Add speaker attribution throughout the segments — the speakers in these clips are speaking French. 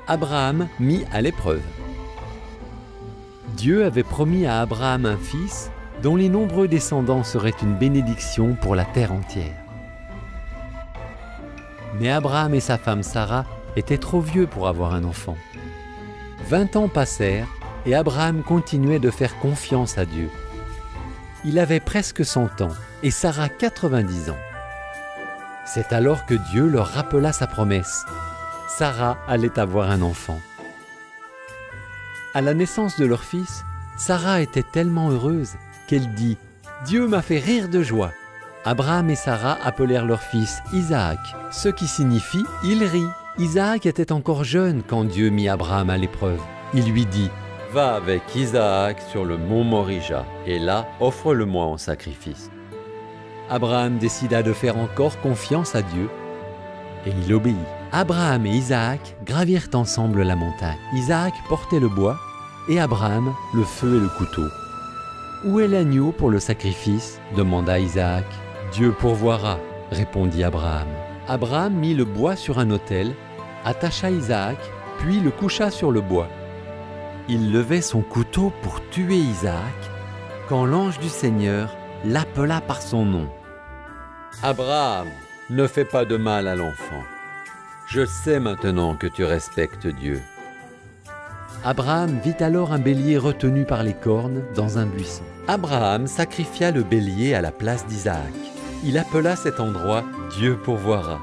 Speaker 1: Abraham mis à l'épreuve. Dieu avait promis à Abraham un fils dont les nombreux descendants seraient une bénédiction pour la terre entière. Mais Abraham et sa femme Sarah étaient trop vieux pour avoir un enfant. 20 ans passèrent et Abraham continuait de faire confiance à Dieu. Il avait presque 100 ans et Sarah 90 ans. C'est alors que Dieu leur rappela sa promesse. Sarah allait avoir un enfant. À la naissance de leur fils, Sarah était tellement heureuse qu'elle dit « Dieu m'a fait rire de joie ». Abraham et Sarah appelèrent leur fils Isaac, ce qui signifie « il rit ». Isaac était encore jeune quand Dieu mit Abraham à l'épreuve. Il lui dit « Va avec Isaac sur le mont Morija, et là, offre-le-moi en sacrifice. » Abraham décida de faire encore confiance à Dieu, et il obéit. Abraham et Isaac gravirent ensemble la montagne. Isaac portait le bois, et Abraham le feu et le couteau. « Où est l'agneau pour le sacrifice ?» demanda Isaac. « Dieu pourvoira, » répondit Abraham. Abraham mit le bois sur un autel, attacha Isaac, puis le coucha sur le bois. Il levait son couteau pour tuer Isaac, quand l'ange du Seigneur l'appela par son nom. « Abraham, ne fais pas de mal à l'enfant. Je sais maintenant que tu respectes Dieu. » Abraham vit alors un bélier retenu par les cornes dans un buisson. Abraham sacrifia le bélier à la place d'Isaac. Il appela cet endroit « Dieu pourvoira »,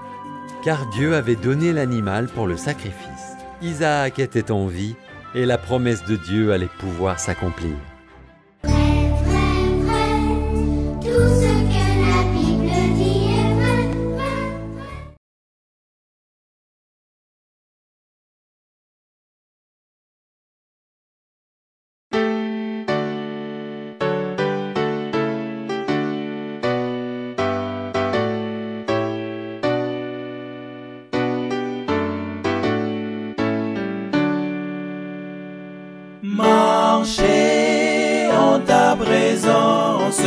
Speaker 1: car Dieu avait donné l'animal pour le sacrifice. Isaac était en vie et la promesse de Dieu allait pouvoir s'accomplir.
Speaker 2: Marcher en ta présence,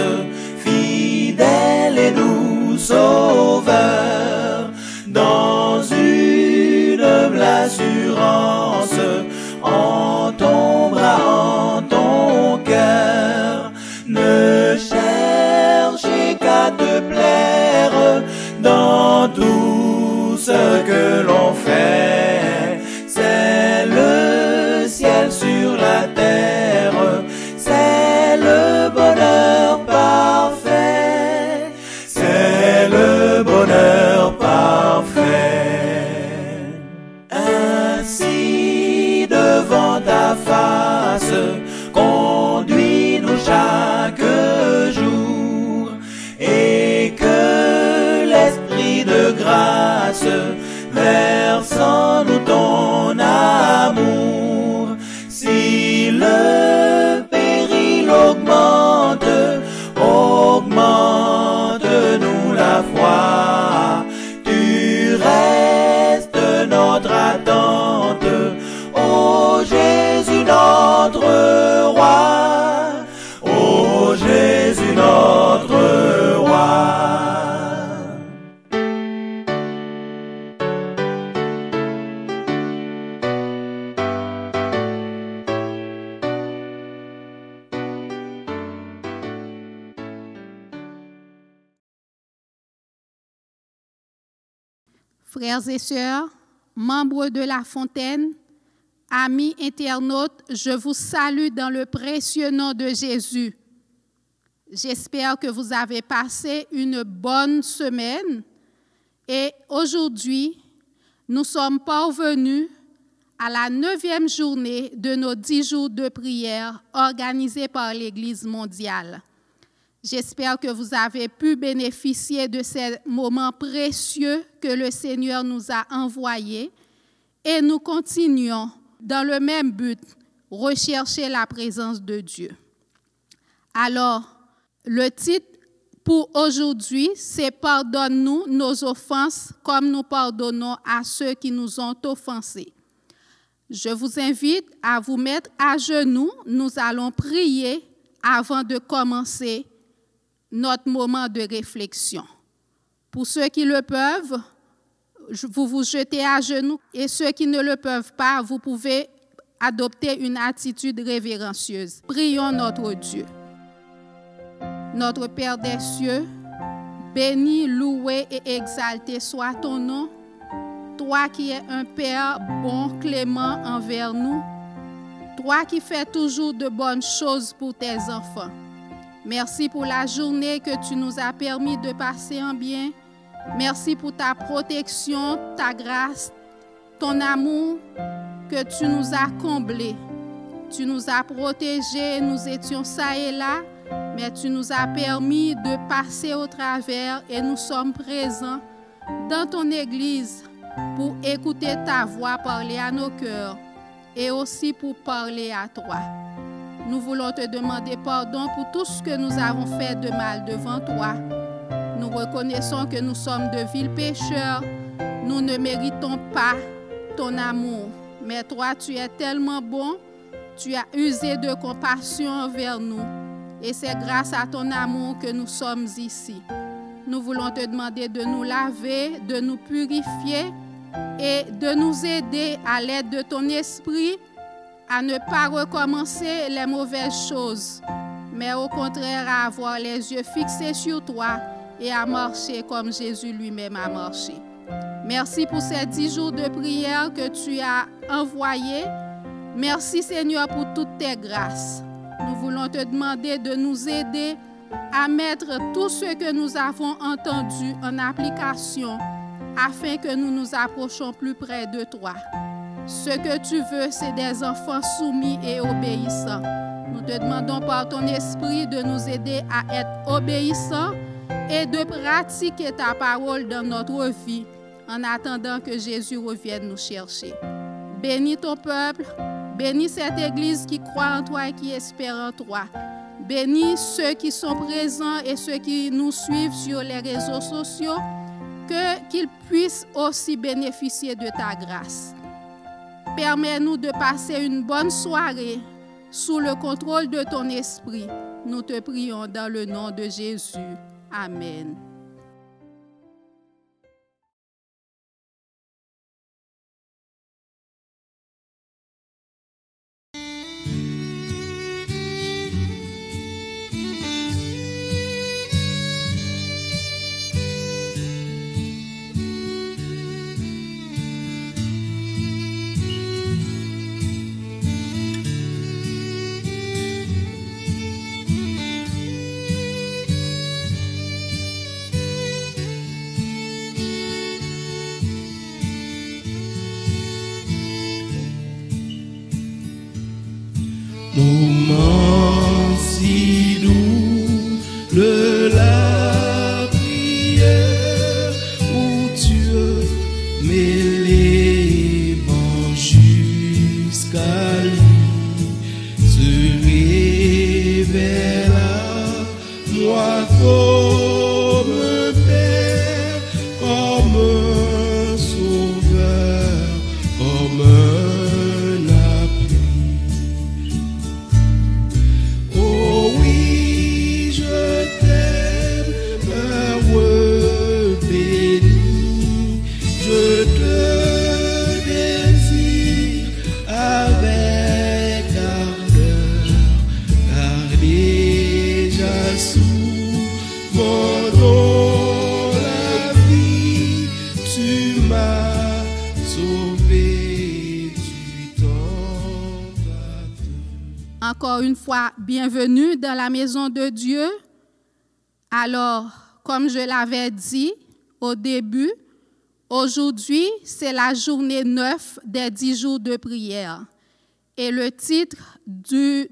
Speaker 2: fidèle et doux Sauveur, dans une humble assurance, en ton bras, en ton cœur. Ne cherchez qu'à te plaire dans tout ce que l'on fait. C'est le ciel sur la terre, c'est le bonheur parfait, c'est le bonheur parfait. Ainsi devant ta face, conduis-nous chaque jour, et que l'esprit de grâce verse en nous ton amour. Si le péril augmente, augmente-nous la foi. Tu restes notre attente, ô Jésus notre roi, ô Jésus notre roi.
Speaker 3: Frères et sœurs, membres de La Fontaine, amis internautes, je vous salue dans le précieux nom de Jésus. J'espère que vous avez passé une bonne semaine et aujourd'hui, nous sommes parvenus à la 9e journée de nos 10 jours de prière organisés par l'Église mondiale. J'espère que vous avez pu bénéficier de ces moments précieux que le Seigneur nous a envoyés et nous continuons dans le même but, rechercher la présence de Dieu. Alors, le titre pour aujourd'hui, c'est « Pardonne-nous nos offenses comme nous pardonnons à ceux qui nous ont offensés ». Je vous invite à vous mettre à genoux. Nous allons prier avant de commencer notre moment de réflexion. Pour ceux qui le peuvent, vous vous jetez à genoux et ceux qui ne le peuvent pas, vous pouvez adopter une attitude révérencieuse. Prions notre Dieu. Notre Père des cieux, béni, loué et exalté soit ton nom. Toi qui es un Père bon, clément envers nous. Toi qui fais toujours de bonnes choses pour tes enfants. Merci pour la journée que tu nous as permis de passer en bien. Merci pour ta protection, ta grâce, ton amour que tu nous as comblés. Tu nous as protégés, nous étions ça et là, mais tu nous as permis de passer au travers et nous sommes présents dans ton Église pour écouter ta voix parler à nos cœurs et aussi pour parler à toi. Nous voulons te demander pardon pour tout ce que nous avons fait de mal devant toi. Nous reconnaissons que nous sommes de vils pécheurs. Nous ne méritons pas ton amour. Mais toi, tu es tellement bon. Tu as usé de compassion envers nous. Et c'est grâce à ton amour que nous sommes ici. Nous voulons te demander de nous laver, de nous purifier et de nous aider à l'aide de ton esprit à ne pas recommencer les mauvaises choses, mais au contraire à avoir les yeux fixés sur toi et à marcher comme Jésus lui-même a marché. Merci pour ces 10 jours de prière que tu as envoyés. Merci Seigneur pour toutes tes grâces. Nous voulons te demander de nous aider à mettre tout ce que nous avons entendu en application afin que nous nous approchions plus près de toi. Ce que tu veux, c'est des enfants soumis et obéissants. Nous te demandons par ton esprit de nous aider à être obéissants et de pratiquer ta parole dans notre vie en attendant que Jésus revienne nous chercher. Bénis ton peuple, bénis cette Église qui croit en toi et qui espère en toi. Bénis ceux qui sont présents et ceux qui nous suivent sur les réseaux sociaux, qu'ils puissent aussi bénéficier de ta grâce. Permets-nous de passer une bonne soirée sous le contrôle de ton esprit. Nous te prions dans le nom de Jésus. Amen.
Speaker 2: Moment si doux de la prière où Dieu m'élève jusqu'à lui, se révèle à moi comme un père, comme un sauveur, comme un
Speaker 3: Encore une fois, bienvenue dans la maison de Dieu. Alors, comme je l'avais dit au début, aujourd'hui, c'est la journée 9 des 10 jours de prière. Et le titre du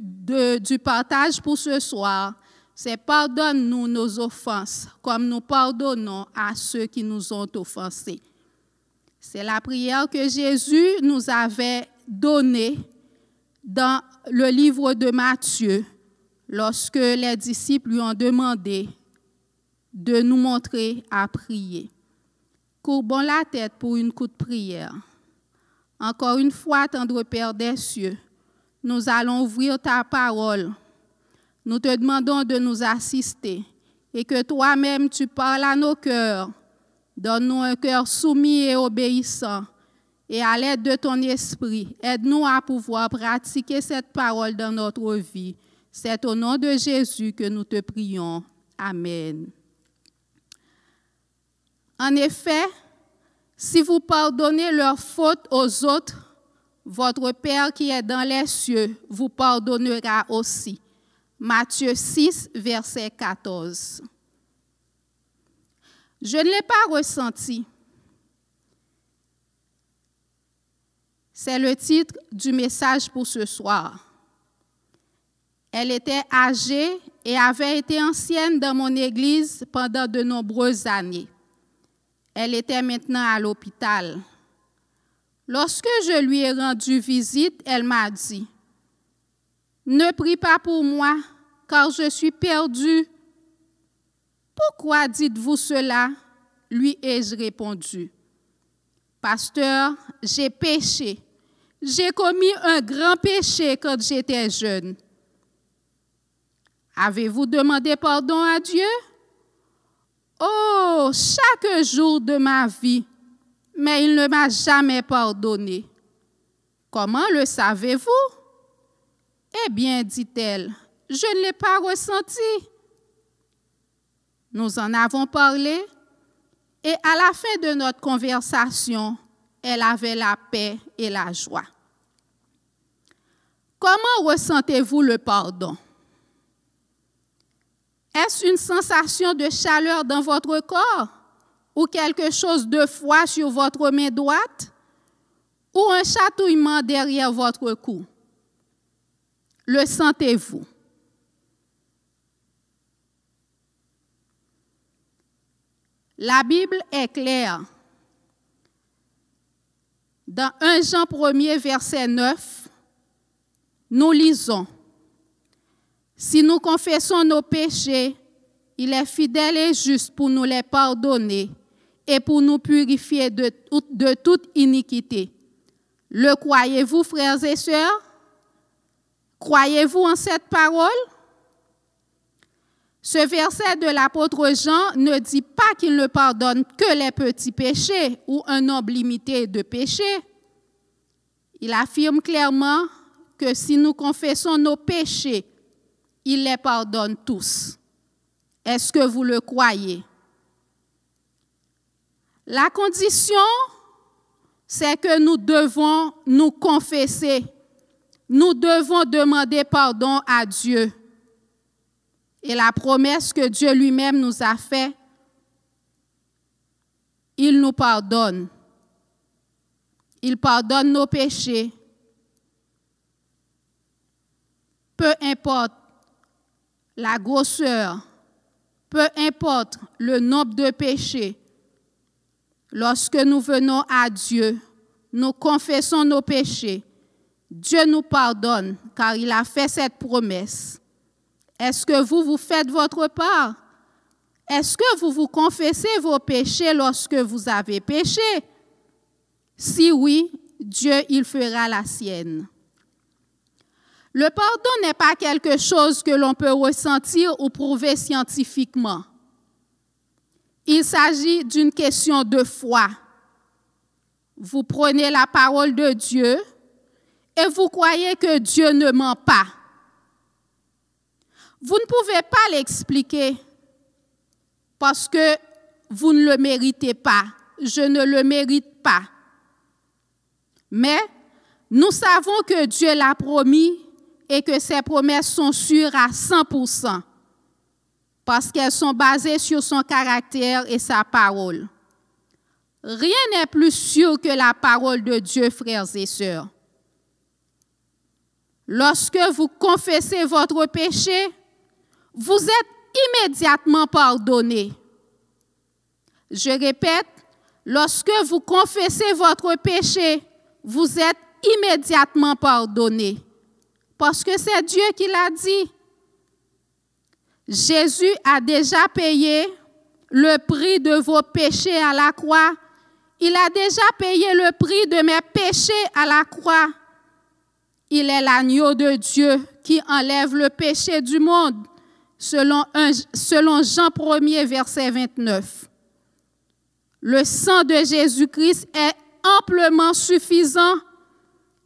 Speaker 3: partage pour ce soir, c'est « Pardonne-nous nos offenses, comme nous pardonnons à ceux qui nous ont offensés ». C'est la prière que Jésus nous avait donnée dans le livre de Matthieu, lorsque les disciples lui ont demandé de nous montrer à prier. Courbons la tête pour une courte prière. Encore une fois, tendre Père des cieux, nous allons ouvrir ta parole. Nous te demandons de nous assister et que toi-même tu parles à nos cœurs Donne-nous un cœur soumis et obéissant. Et à l'aide de ton esprit, aide-nous à pouvoir pratiquer cette parole dans notre vie. C'est au nom de Jésus que nous te prions. Amen. En effet, si vous pardonnez leurs fautes aux autres, votre Père qui est dans les cieux vous pardonnera aussi. Matthieu 6, verset 14. Je ne l'ai pas ressenti. C'est le titre du message pour ce soir. Elle était âgée et avait été ancienne dans mon église pendant de nombreuses années. Elle était maintenant à l'hôpital. Lorsque je lui ai rendu visite, elle m'a dit, « Ne prie pas pour moi, car je suis perdue. » « Pourquoi dites-vous cela? » lui ai-je répondu. « Pasteur, j'ai péché. J'ai commis un grand péché quand j'étais jeune. » « Avez-vous demandé pardon à Dieu? » « Oh, chaque jour de ma vie, mais il ne m'a jamais pardonné. »« Comment le savez-vous? » ?»« Eh bien, dit-elle, je ne l'ai pas ressenti. » Nous en avons parlé et à la fin de notre conversation, elle avait la paix et la joie. Comment ressentez-vous le pardon? Est-ce une sensation de chaleur dans votre corps ou quelque chose de froid sur votre main droite ou un chatouillement derrière votre cou? Le sentez-vous? La Bible est claire. Dans 1 Jean 1er, verset 9, nous lisons, « Si nous confessons nos péchés, il est fidèle et juste pour nous les pardonner et pour nous purifier de toute iniquité. » Le croyez-vous, frères et sœurs? Croyez-vous en cette parole? Ce verset de l'apôtre Jean ne dit pas qu'il ne pardonne que les petits péchés ou un nombre limité de péchés. Il affirme clairement que si nous confessons nos péchés, il les pardonne tous. Est-ce que vous le croyez? La condition, c'est que nous devons nous confesser. Nous devons demander pardon à Dieu. Et la promesse que Dieu lui-même nous a faite, il nous pardonne. Il pardonne nos péchés. Peu importe la grosseur, peu importe le nombre de péchés, lorsque nous venons à Dieu, nous confessons nos péchés, Dieu nous pardonne car il a fait cette promesse. Est-ce que vous faites votre part? Est-ce que vous confessez vos péchés lorsque vous avez péché? Si oui, Dieu, il fera la sienne. Le pardon n'est pas quelque chose que l'on peut ressentir ou prouver scientifiquement. Il s'agit d'une question de foi. Vous prenez la parole de Dieu et vous croyez que Dieu ne ment pas. Vous ne pouvez pas l'expliquer parce que vous ne le méritez pas. Je ne le mérite pas. Mais nous savons que Dieu l'a promis et que ses promesses sont sûres à 100% parce qu'elles sont basées sur son caractère et sa parole. Rien n'est plus sûr que la parole de Dieu, frères et sœurs. Lorsque vous confessez votre péché, vous êtes immédiatement pardonné. Je répète, lorsque vous confessez votre péché, vous êtes immédiatement pardonné. Parce que c'est Dieu qui l'a dit. Jésus a déjà payé le prix de vos péchés à la croix. Il a déjà payé le prix de mes péchés à la croix. Il est l'agneau de Dieu qui enlève le péché du monde. Selon Jean 1er, verset 29. Le sang de Jésus-Christ est amplement suffisant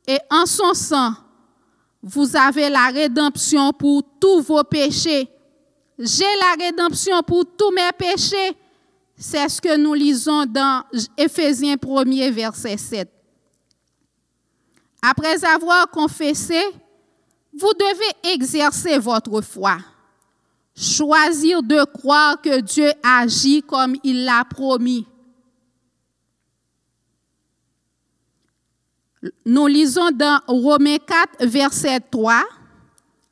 Speaker 3: et en son sang, vous avez la rédemption pour tous vos péchés. J'ai la rédemption pour tous mes péchés. C'est ce que nous lisons dans Éphésiens 1er, verset 7. Après avoir confessé, vous devez exercer votre foi. Choisir de croire que Dieu agit comme il l'a promis. Nous lisons dans Romains 4, verset 3.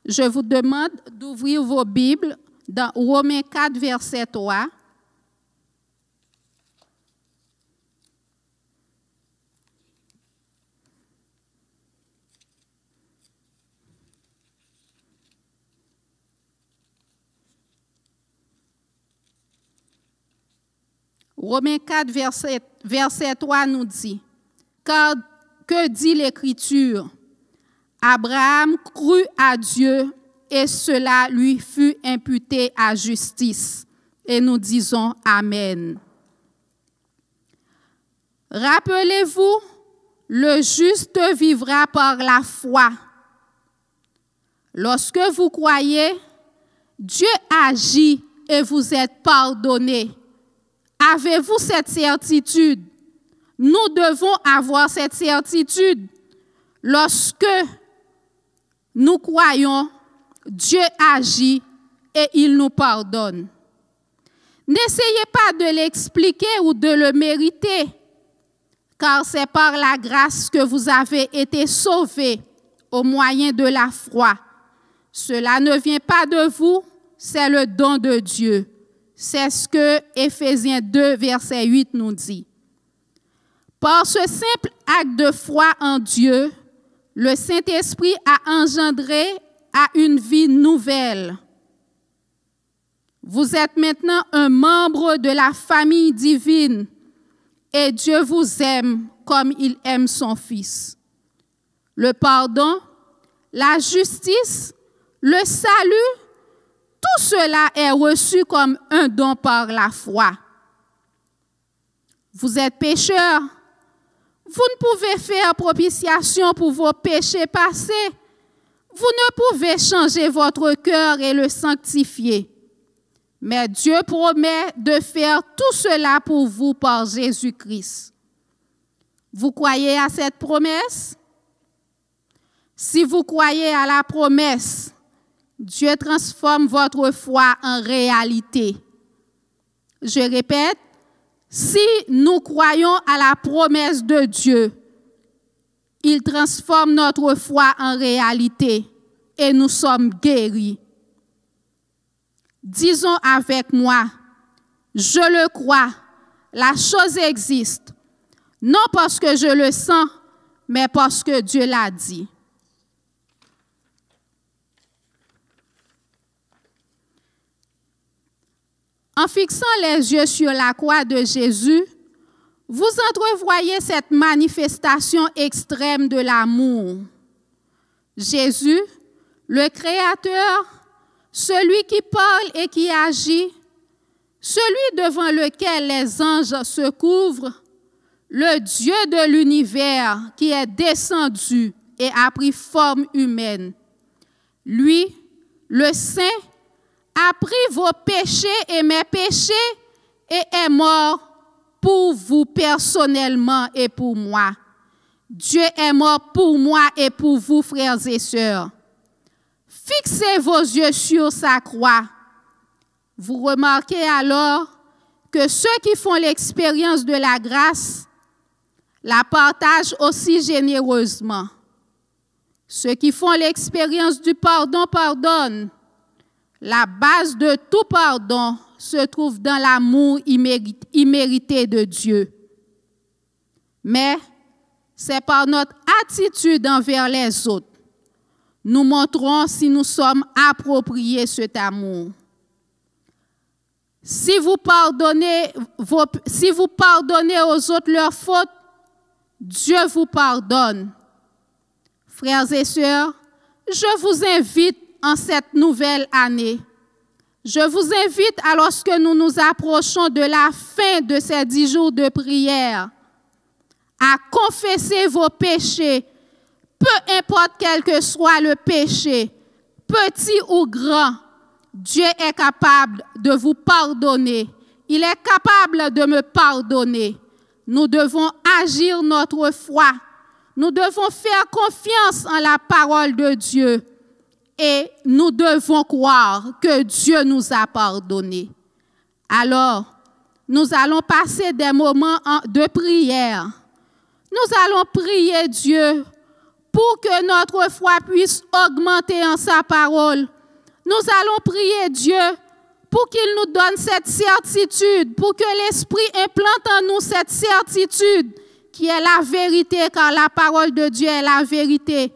Speaker 3: Je vous demande d'ouvrir vos Bibles dans Romains 4, verset 3. Romains 4, verset 3 nous dit, « Car que dit l'Écriture? Abraham crut à Dieu et cela lui fut imputé à justice. » Et nous disons Amen. Rappelez-vous, le juste vivra par la foi. Lorsque vous croyez, Dieu agit et vous êtes pardonnés. Avez-vous cette certitude? Nous devons avoir cette certitude. Lorsque nous croyons, Dieu agit et il nous pardonne. N'essayez pas de l'expliquer ou de le mériter, car c'est par la grâce que vous avez été sauvés au moyen de la foi. Cela ne vient pas de vous, c'est le don de Dieu. C'est ce que Éphésiens 2, verset 8 nous dit. Par ce simple acte de foi en Dieu, le Saint-Esprit a engendré à une vie nouvelle. Vous êtes maintenant un membre de la famille divine et Dieu vous aime comme il aime son Fils. Le pardon, la justice, le salut, tout cela est reçu comme un don par la foi. Vous êtes pécheurs. Vous ne pouvez faire propitiation pour vos péchés passés. Vous ne pouvez changer votre cœur et le sanctifier. Mais Dieu promet de faire tout cela pour vous par Jésus-Christ. Vous croyez à cette promesse? Si vous croyez à la promesse, Dieu transforme votre foi en réalité. Je répète, si nous croyons à la promesse de Dieu, il transforme notre foi en réalité et nous sommes guéris. Disons avec moi, je le crois, la chose existe, non parce que je le sens, mais parce que Dieu l'a dit. En fixant les yeux sur la croix de Jésus, vous entrevoyez cette manifestation extrême de l'amour. Jésus, le Créateur, celui qui parle et qui agit, celui devant lequel les anges se couvrent, le Dieu de l'univers qui est descendu et a pris forme humaine. Lui, le Saint, a pris vos péchés et mes péchés et est mort pour vous personnellement et pour moi. Dieu est mort pour moi et pour vous, frères et sœurs. Fixez vos yeux sur sa croix. Vous remarquez alors que ceux qui font l'expérience de la grâce la partagent aussi généreusement. Ceux qui font l'expérience du pardon pardonnent. La base de tout pardon se trouve dans l'amour immérité de Dieu. Mais c'est par notre attitude envers les autres. Nous montrons si nous sommes appropriés cet amour. Si vous pardonnez aux autres leurs fautes, Dieu vous pardonne. Frères et sœurs, je vous invite en cette nouvelle année, Je vous invite, alors que nous nous approchons de la fin de ces 10 jours de prière, à confesser vos péchés, peu importe quel que soit le péché, petit ou grand. Dieu est capable de vous pardonner. Il est capable de me pardonner. Nous devons agir notre foi. Nous devons faire confiance en la parole de Dieu. Et nous devons croire que Dieu nous a pardonné. Alors, nous allons passer des moments de prière. Nous allons prier Dieu pour que notre foi puisse augmenter en sa parole. Nous allons prier Dieu pour qu'il nous donne cette certitude, pour que l'Esprit implante en nous cette certitude qui est la vérité, car la parole de Dieu est la vérité.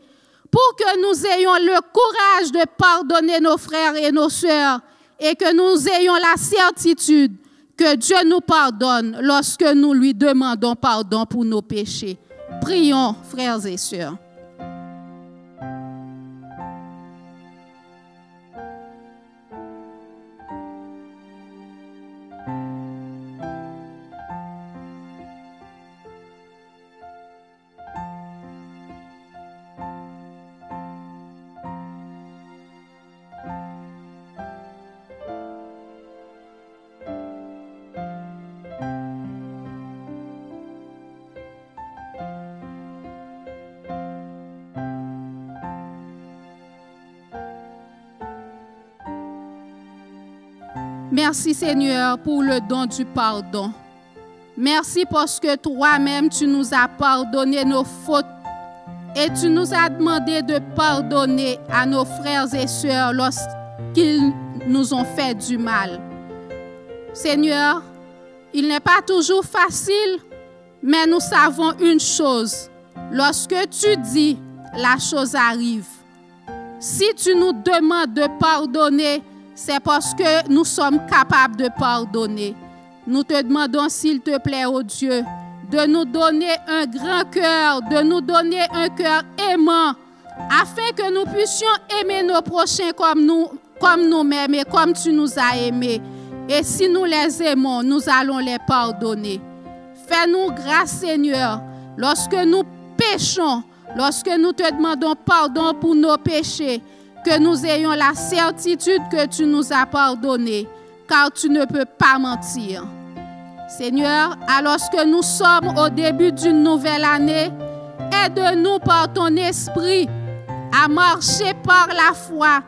Speaker 3: Pour que nous ayons le courage de pardonner nos frères et nos sœurs et que nous ayons la certitude que Dieu nous pardonne lorsque nous lui demandons pardon pour nos péchés. Prions, frères et sœurs. Merci Seigneur pour le don du pardon. Merci parce que toi-même tu nous as pardonné nos fautes et tu nous as demandé de pardonner à nos frères et sœurs lorsqu'ils nous ont fait du mal. Seigneur, il n'est pas toujours facile, mais nous savons une chose. Lorsque tu dis, la chose arrive. Si tu nous demandes de pardonner, c'est parce que nous sommes capables de pardonner. Nous te demandons, s'il te plaît, ô Dieu, de nous donner un grand cœur, de nous donner un cœur aimant, afin que nous puissions aimer nos prochains comme nous-mêmes et comme tu nous as aimés. Et si nous les aimons, nous allons les pardonner. Fais-nous grâce, Seigneur, lorsque nous péchons, lorsque nous te demandons pardon pour nos péchés, que nous ayons la certitude que tu nous as pardonné, car tu ne peux pas mentir. Seigneur, alors que nous sommes au début d'une nouvelle année, aide-nous par ton esprit à marcher par la foi.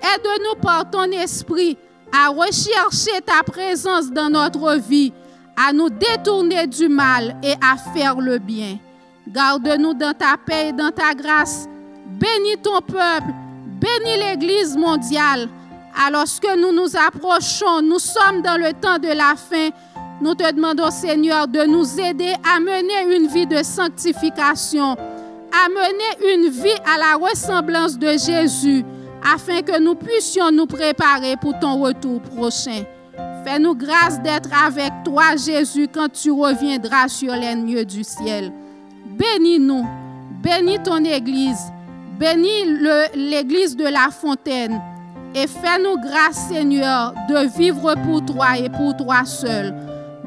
Speaker 3: Aide-nous par ton esprit à rechercher ta présence dans notre vie, à nous détourner du mal et à faire le bien. Garde-nous dans ta paix et dans ta grâce. Bénis ton peuple. Bénis l'Église mondiale. Alors que nous nous approchons, nous sommes dans le temps de la fin. Nous te demandons, Seigneur, de nous aider à mener une vie de sanctification, à mener une vie à la ressemblance de Jésus, afin que nous puissions nous préparer pour ton retour prochain. Fais-nous grâce d'être avec toi, Jésus, quand tu reviendras sur les nuées du ciel. Bénis-nous, bénis ton Église. Bénis l'église de la Fontaine et fais-nous grâce, Seigneur, de vivre pour toi et pour toi seul.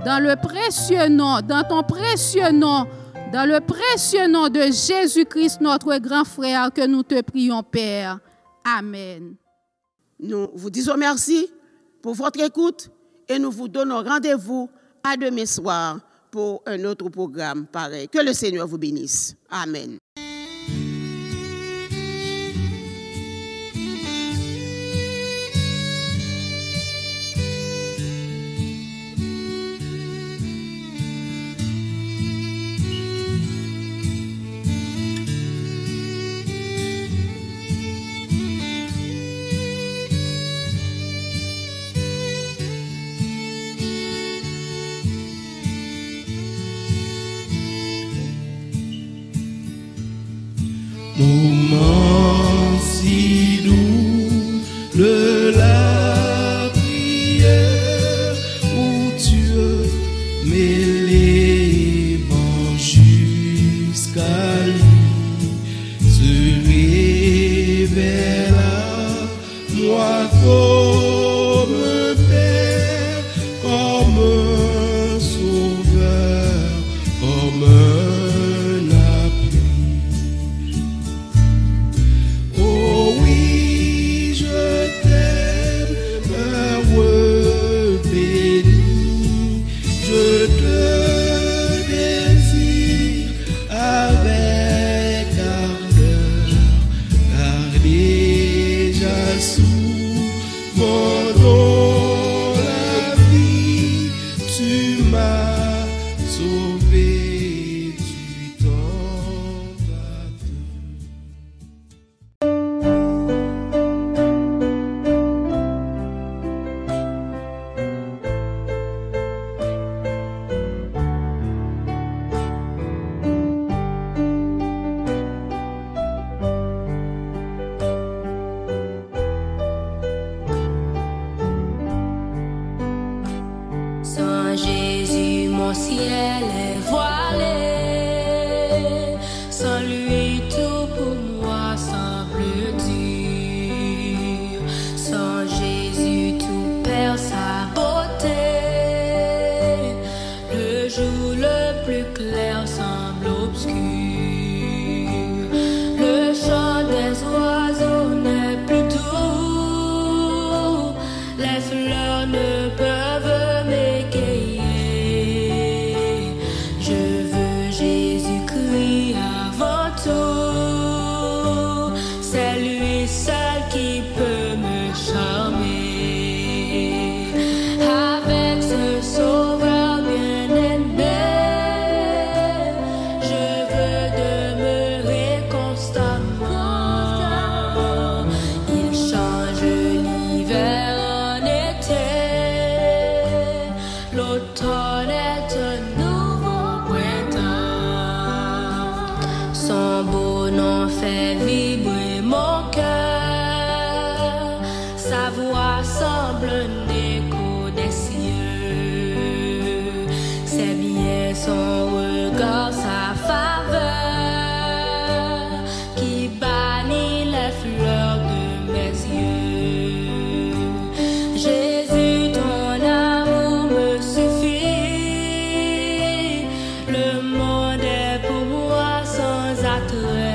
Speaker 3: Dans le précieux nom, dans ton précieux nom, dans le précieux nom de Jésus-Christ, notre grand frère, que nous te prions, Père. Amen.
Speaker 4: Nous vous disons merci pour votre écoute et nous vous donnons rendez-vous à demain soir pour un autre programme pareil. Que le Seigneur vous bénisse. Amen.
Speaker 2: rêver du temps d'attente.
Speaker 5: Sans Jésus, mon ciel est voilé. Sans lui, tout pour moi semble dur. Sans Jésus, tout perd sa beauté. Le jour le plus clair semble obscur. Le chant des oiseaux n'est plus doux. Les fleurs ne peuvent m'égayer. Je veux Jésus-Christ avant tout. C'est lui seul qui peut me charmer. Avec ce sauveur bien-aimé, je veux demeurer constamment. Il change l'hiver en été. L'automne est un nouveau printemps. Son beau nom fait vibrer mon cœur. Sa voix semble un écho des cieux. C'est bien son regard, sa faveur qui bannit les fleurs de mes yeux. Jésus, ton amour me suffit. Le monde est pour moi sans attrait.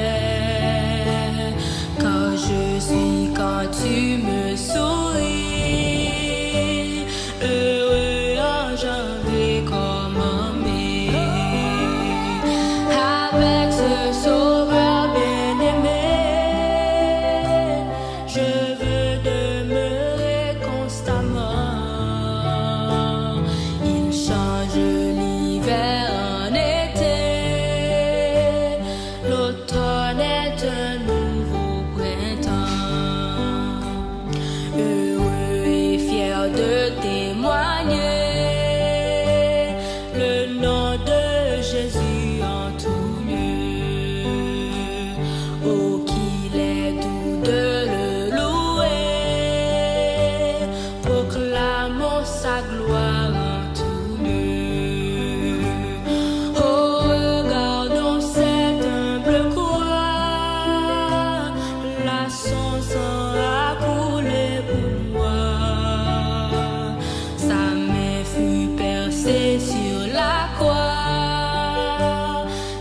Speaker 5: Quand je suis, quand tu me souris, heureux en janvier comme en mai. Avec ce sauveur bien-aimé, je veux demeurer constamment. Il change l'hiver en été. L'automne est un nouveau printemps. Heureux et fier de témoigner le nom de Jésus en tout lieu. Oh, qu'il est doux de le louer. Proclamons sa gloire en tout lieu. Oh, regardons cette humble croix. Là, son sang a coulé pour moi. Sa main fut percée sur la croix.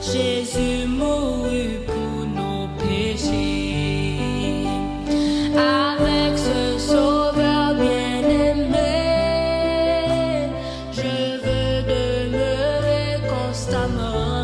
Speaker 5: Jésus mourut pour nos péchés. Avec ce sauveur bien-aimé, je veux demeurer constamment.